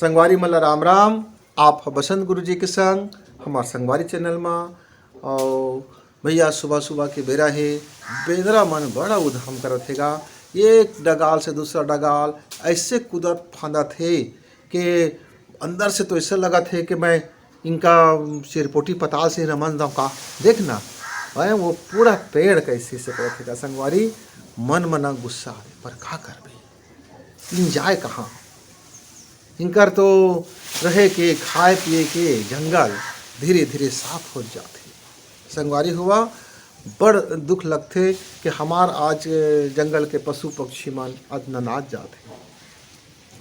संगवारी मला राम राम। आप बसंत गुरु जी के संग हमार संगवारी चैनल में। और भैया सुबह सुबह के बेरा है, बेदरा मन बड़ा उधाम करत हेगा। एक डगाल से दूसरा डगाल ऐसे कूदत फांदत है कि अंदर से तो ऐसा लगा थे कि मैं इनका सिरपोटी पताल से रमन दऊँ का। देखना भाई वो पूरा पेड़ कैसे से करत हेगा। संगवारी मन मना गुस्सा आवे पर का करबे, इन जाए कहाँ। इनकर तो रहे के खाए पिए के जंगल धीरे धीरे साफ हो जाते। संगवारी हुआ बड़ दुख लगते कि हमार आज जंगल के पशु पक्षी मन आज ननाज जाते,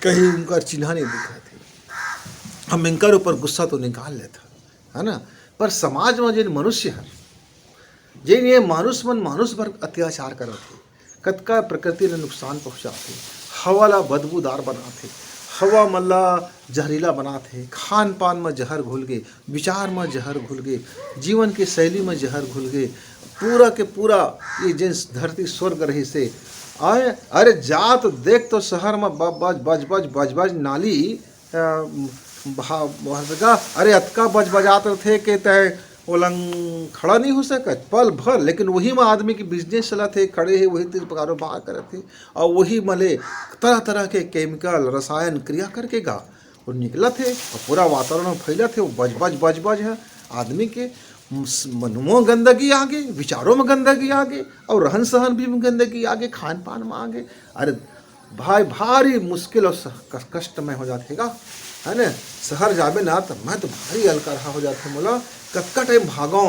कहीं उनका चिन्ह नहीं दिख रहे थे। हम इनकर ऊपर गुस्सा तो निकाल लेता है ना, पर समाज में जिन मनुष्य है, जिन ये मानुष मन मानुष पर अत्याचार करते, कतका प्रकृति ने नुकसान पहुँचाते, हवा ला बदबूदार बनाते, हवा मल्ला जहरीला बनाते, खान पान में जहर घुल गए, विचार में जहर घुल गए, जीवन की शैली में जहर घुल गए। पूरा के पूरा ये जिस धरती स्वर्ग रही से आए। अरे जा तो देख तो शहर में बज नाली भगा। अरे अतका बजाते थे कि तय ओलंग खड़ा नहीं हो सकत पल भर, लेकिन वही में आदमी की बिजनेस चला थे, खड़े है वही तीर कारोबार करे थे। और वही मले तरह तरह के केमिकल रसायन क्रिया करके गा वो निकला थे और पूरा वातावरण में फैला थे। वो बज है आदमी के मनुओं में गंदगी आ गई, विचारों में गंदगी आ गई, और रहन सहन भी में गंदगी आ गई, खान पान में आ गए। अरे भाई भारी मुश्किल और कष्ट में हो जातेगा है ना। शहर जाबे ना तो मैं तो भारी हल्का रहा हो जाते मोला। कतका टाइम भागो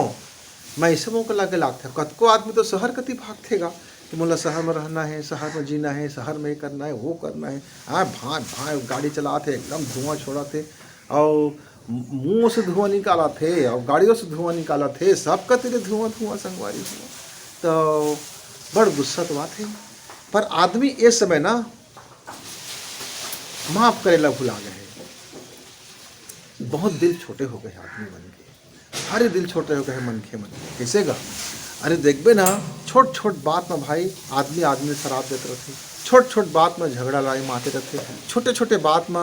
मैं इसे मौका लगे लागते। कतको आदमी तो शहर कति भागतेगा कि मोला शहर में रहना है, शहर में जीना है, शहर में करना है, वो करना है। हाँ भाई गाड़ी चलाते एकदम धुआं छोड़ाते और मुँह से धुआं निकाला थे और गाड़ियों से धुआं निकाला थे, सब कति धुआं संगवारी हुआ। तो बड़ गुस्सा तो बात है, पर आदमी इस समय ना माफ करेला भुला गए। बहुत दिल छोटे हो गए आदमी मन के, सारे दिल छोटे हो गए मन के कैसे गा। अरे देखबे ना छोट छोट बात में भाई आदमी आदमी शराब देते रहते, छोट छोट बात में झगड़ा लड़ाई मारते रहते, छोटे छोटे बात में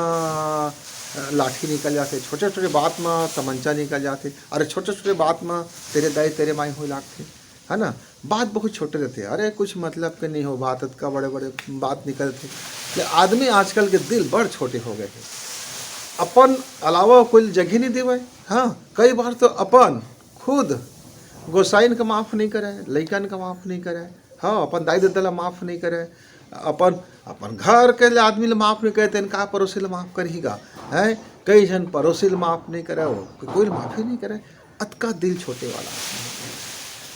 लाठी निकल जाते, छोटे छोटे बात में तमंचा निकल जाते। अरे छोटे छोटे बात में तेरे दाई तेरे माई हो लागते है ना। बात बहुत छोटे रहते, अरे कुछ मतलब के नहीं हो बात का बड़े बड़े बात निकलते। आदमी आजकल के दिल बड़ छोटे हो गए हैं, अपन अलावा कोई जगह नहीं देवे। हाँ कई बार तो अपन खुद गोसाइन का माफ़ नहीं करे, लइकन का माफ़ नहीं करे, हाँ अपन दाई दादा ला माफ़ नहीं करे, अपन घर के आदमी ला माफ़ नहीं करे, तेन का पड़ोसी ला माफ़ करेगा है। कई जन पड़ोसी ला माफ़ नहीं करे, कोई माफ़ ही नहीं करे। अतका दिल छोटे वाला।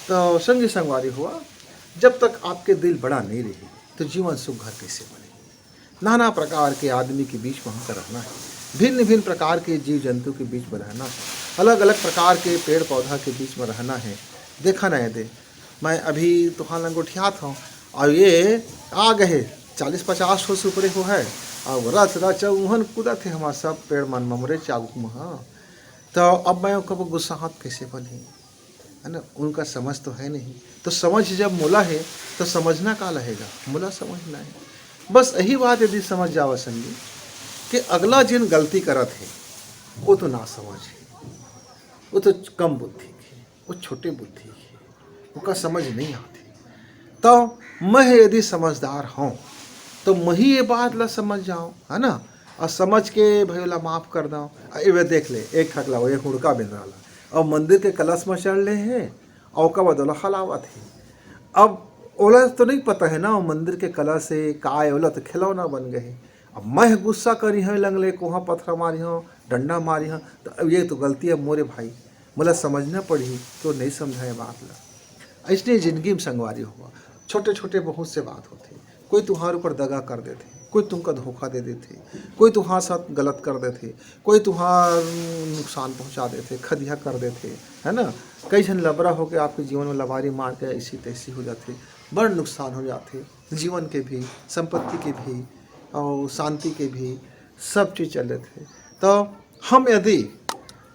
तो संगी संगवारी हुआ, जब तक आपके दिल बड़ा नहीं रहे तो जीवन सुख घर कैसे बने। नाना प्रकार के आदमी के बीच में हमको रहना है, भिन्न भिन्न प्रकार के जीव जंतु के बीच में रहना है, अलग अलग प्रकार के पेड़ पौधा के बीच में रहना है। देखा ना दे मैं अभी तुहां लंगोठियात हूँ और ये आ गए 40-50 हो से ऊपरे हो है और रच रच उहन कूदा थे हमारे सब पेड़ मन ममरे चाबुक में। हाँ तो अब मैं कब गुस्सा हाथ कैसे बने है ना, उनका समझ तो है नहीं। तो समझ जब मोला है तो समझना का रहेगा, मोला समझना है। बस यही बात यदि समझ जावा संगी कि अगला जिन गलती करत है वो तो ना समझ है, वो तो कम बुद्धि है, वो छोटे बुद्धि है, उनका समझ नहीं आती। तो मैं यदि समझदार हूँ तो मैं ही ये बात ला समझ जाऊँ है ना, और समझ के भैया माफ़ कर दूँ। वे देख ले एक हकला वो एक हुड़का बिन रहा और मंदिर के कलश में चढ़ ले हैं और का बदौला खलावा थे। अब ओला तो नहीं पता है ना वो मंदिर के कलश से का ओला तो खिलौना बन गए। अब मैं गुस्सा करी हूँ लंगले को वहाँ पत्थर मारी हूँ डंडा मारी हूँ, तो अब ये तो गलती है मोरे भाई, मतलब समझना पड़ी तो नहीं समझाए बात ला। इसलिए ज़िंदगी में संगवारी हुआ छोटे छोटे बहुत से बात होते। कोई तुम्हारे ऊपर दगा कर देते, कोई तुमका धोखा दे देते, कोई तुम्हारे साथ गलत कर देते, कोई तुम्हार नुकसान पहुँचा देते, खदिया कर देते है ना। कई जन लबरा होकर आपके जीवन में लबारी मार के ऐसी तैसी हो जाते, बड़ नुकसान हो जाते, जीवन के भी संपत्ति के भी और शांति के भी सब चीज़ चले थे। तो हम यदि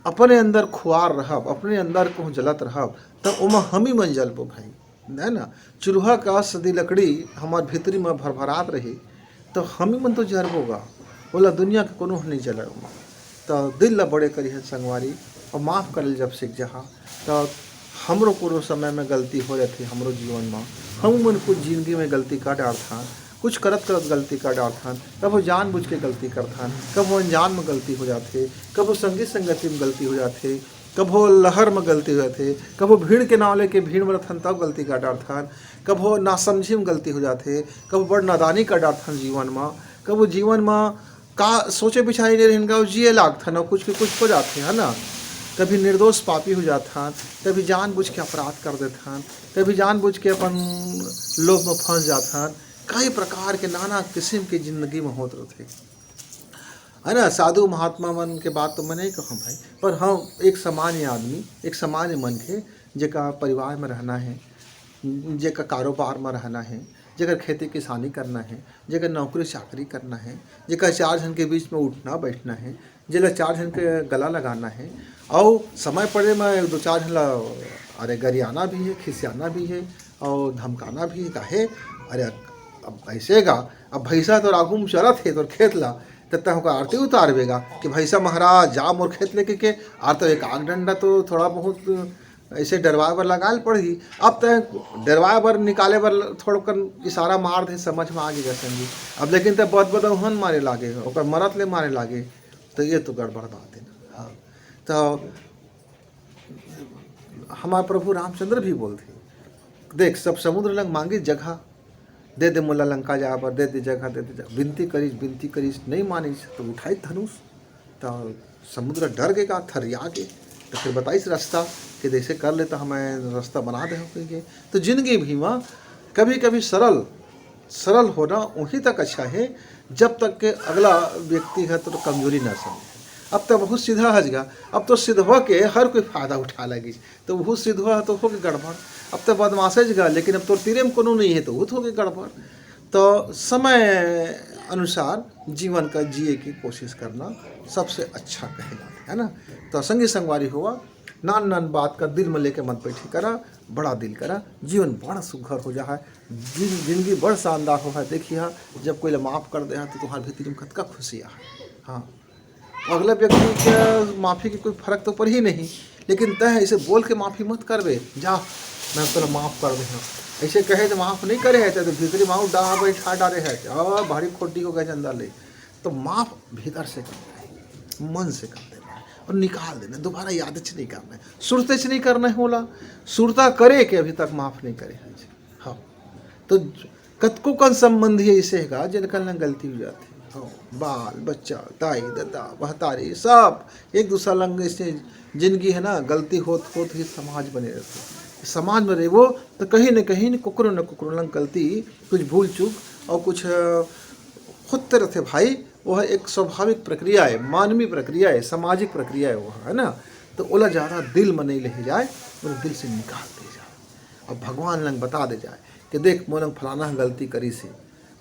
अपने अंदर खुआर रहब, अपने अंदर को जलत रहब, तो उमा हम ही मन जलबो भाई है ना। चूल्हा का सदी लकड़ी हमार भीतरी में भरभरात रही तो हम ही मन तो जरबोगा। बोला दुनिया के कोनो नहीं चला। तो दिल ला बड़े करी है संगवारी, और माफ़ करल जब सीख जहा। तो हमरो कोनो समय में गलती हो जाती हमरो जीवन में, हम मन कुछ जिंदगी में गलती कर डालथान, कुछ करत करत गलती कर डालथान, कबो जानबूझ के गलती करथान, कबो अनजान में गलती हो जाते, कबो संगी संगति में गलती हो जाते, कबो लहर में गलती हो जाते, कबो भीड़ के नाव लेके भीड़ में रहथन तब गलती कर डालथान, कबो नासमझी में गलती हो जाते, कबो बड़ नादानी कर डालथन जीवन में, कबो जीवन में का सोचे बिछाई नहीं रहेंगे जिए लागथन और कुछ के कुछ हो जाते है ना। कभी निर्दोष पापी हो जाथान, कभी जानबूझ के अपराध कर देथान, कभी जानबूझ के अपन लोभ में फंस जाथान। कई प्रकार के नाना किस्म के जिंदगी में होते रहते है ना। साधु महात्मा मन के बात तो मैं नहीं कहूँ भाई, पर हम एक सामान्य आदमी, एक सामान्य मन के जेका परिवार में रहना है, जेका कारोबार में रहना है, जेकर खेती किसानी करना है, जेकर नौकरी चाकरी करना है, जेकर चार जन के बीच में उठना बैठना है, जेला चार जन के गला लगाना है, और समय पड़े में दो चार जन अरे गरियाना भी है, खिसियाना भी है और धमकाना भी है। काहे अरे अब ऐसे गा, अब भैंसा तो आगू में चलत है तो खेत ला तब तक आरती उतारवेगा कि भैंसा महाराज जा मोर खेत लेके के आर। तो एक आग डंडा तो थोड़ा बहुत ऐसे डरवाए बर लगाल पड़ी। अब तक डरवाए बर निकाले बर थोड़ा कर इशारा मार दे समझ में आ गई संगी। अब लेकिन तब बहुत बदहन मारे लागे, ओकर मरत ले मारे लागे, तो ये तो गड़बड़ बात है ना। हाँ, तो हमारे प्रभु रामचंद्र भी बोलते, देख सब समुद्र लंग मांगी जगह, दे दे मुला लंका जा पर, दे दे जगह, दे दे जगह, विनती करीस नहीं मानीस तो उठाई धनुष। तो समुद्र डर गएगा, थरिया गे, तो फिर बताइस रास्ता कि जैसे कर ले तो हमें रास्ता बना दे होंगे। तो जिंदगी भी माँ कभी कभी सरल होना वहीं तक अच्छा है जब तक के अगला व्यक्ति है तो कमजोरी ना समझे। अब तो बहुत सीधा हजगा, अब तो सिद्धवा के हर कोई फायदा उठा लगी, तो बहुत सिद्धवा तो हो गए गड़बड़। अब तो बदमाशे जगह, लेकिन अब तो तीरे में कोनो नहीं है तो वो हो गए गड़बड़। तो समय अनुसार जीवन का जिए की कोशिश करना सबसे अच्छा कहलाता है ना। तो संगी संगवारी हुआ, नान नान बात का दिल में लेके मत बैठी करा, बड़ा दिल करा, जीवन बड़ा सुघर हो जा है, जिंदगी बड़ा शानदार हो है। देखिए जब कोई माफ़ कर दे तो तुम्हारे भीतर में कतका खुशी है। हाँ, अगला व्यक्ति के माफ़ी की कोई फर्क तो पड़ ही नहीं, लेकिन तय ऐसे बोल के माफ़ी मत करवे, जा मैं तो माफ़ कर दे, ऐसे कहे तो माफ़ नहीं करे है तो भीतरी माऊ डा बैठा डाले है और भारी खोटी को गए अंदर ले। तो माफ़ भीतर से करना है, मन से कर देना है और निकाल देना, दोबारा याद नहीं करना है, सुरते से नहीं करना है। बोला सुरता करे कि अभी तक माफ़ नहीं करे है। हाँ, तो कतको कन संबंधी ऐसे है जिनका न गलती हो जाती है। हाँ, बाल बच्चा दाई दादा बहतारी सब एक दूसरा लंग से जिंदगी है ना, गलती होत ही समाज बने रहते। समाज में रहो तो कहीं न कहीं कुकरो न कुकरो लंग गलती, कुछ भूल चूक और कुछ होते रहते भाई। वह एक स्वाभाविक प्रक्रिया है, मानवीय प्रक्रिया है, सामाजिक प्रक्रिया है वह, है ना। तो ओला ज़्यादा दिल में नहीं ले जाए, वो दिल से निकाल दे जाए और भगवान लंग बता दे जाए कि देख मोर लंग फलाना गलती करी से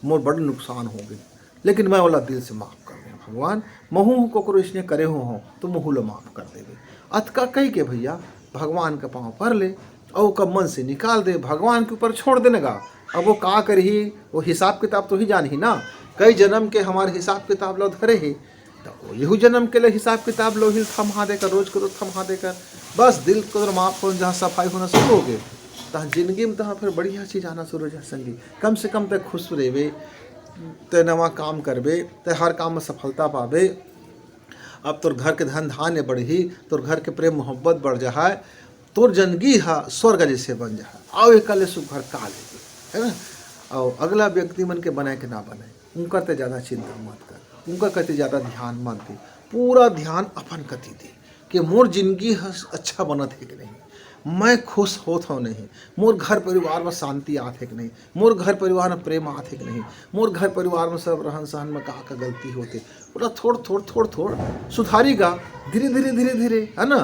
मोर बड़ नुकसान हो गई, लेकिन मैं ओला दिल से माफ़ कर दे भगवान। महू कोकरो इसने करे हो तो महू लो माफ़ कर देवे। अतका कही के भैया भगवान का पाँव पर ले और का मन से निकाल दे, भगवान के ऊपर छोड़ देने का। अब वो का करही, वो हिसाब किताब तो ही जान ही ना, कई जन्म के हमारे हिसाब किताब लो धरे ही, तो यहू जन्म के लिए हिसाब किताब लो ही थमा देकर, रोज को थमा देकर बस दिल को माफ़ हो, जहाँ सफाई होना शुरू हो गए तहाँ जिंदगी में तहाँ फिर बढ़िया चीज़ आना शुरू हो जाए। संगी कम से कम तक खुश रहेवे, ते नवा काम करबे, ते हर काम में सफलता पावे। अब तोर घर के धन धान्य बढ़ी, तोर घर के प्रेम मोहब्बत बढ़ जाए, तोर जिंदगी है स्वर्ग जैसे बन जाए। आओ एक कल सुघर का ले, है ना। और अगला व्यक्ति मन के बनाए कि ना बनाए, उनका तो ज़्यादा चिंता मत कर, उनका कति ज़्यादा ध्यान मत दे, पूरा ध्यान अपन कति दे कि मोर जिंदगी अच्छा बनत है कि नहीं, मैं खुश होत हूँ नहीं, मोर घर परिवार में शांति आत है कि नहीं, मोर घर परिवार में प्रेम आत है कि नहीं, मोर घर परिवार में सब रहन सहन में का गलती होते, पूरा थोड़ सुधारीगा धीरे, है ना।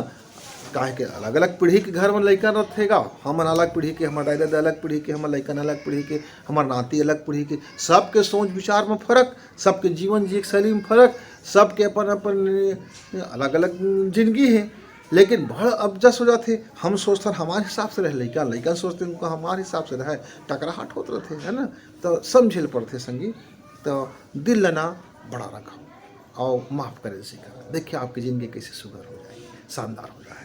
काहे के अलग अलग पीढ़ी के घर में लड़का रहेगा, हमन अलग पीढ़ी के, हमारे दादा अलग पीढ़ी के, हमारे लड़कन अलग पीढ़ी के, हमारे नाती अलग पीढ़ी के, सबके सोच विचार में फर्क, सबके जीवन जी शैली में फर्क, सबके अपन अपन अलग अलग जिंदगी है। लेकिन बड़ा अबजस हो जाते, हम सोचते हमारे हिसाब से रहे, लड़का सोचते उनको हमारे हिसाब से रहे, टकराहट होते रहते, है ना। तो समझे पड़ते संगी। तो दिल लना बड़ा रखो, और माफ़ करे सीखा। देखिए आपकी ज़िंदगी कैसे सुघर हो जाएगी, शानदार हो जाए।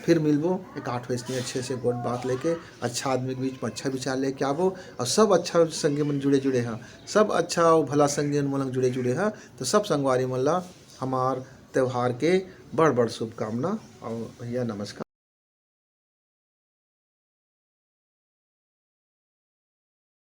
फिर मिलबो एक 8 वैसने अच्छे से गोट बात लेके, अच्छा आदमी के बीच में अच्छा विचार लेके आबो और सब अच्छा संगी मन जुड़े हैं, सब अच्छा और भला संगी मन लंग जुड़े हैं। तो सब संगवारी मन ला हमार त्योहार के बड़ शुभकामना और भैया नमस्कार।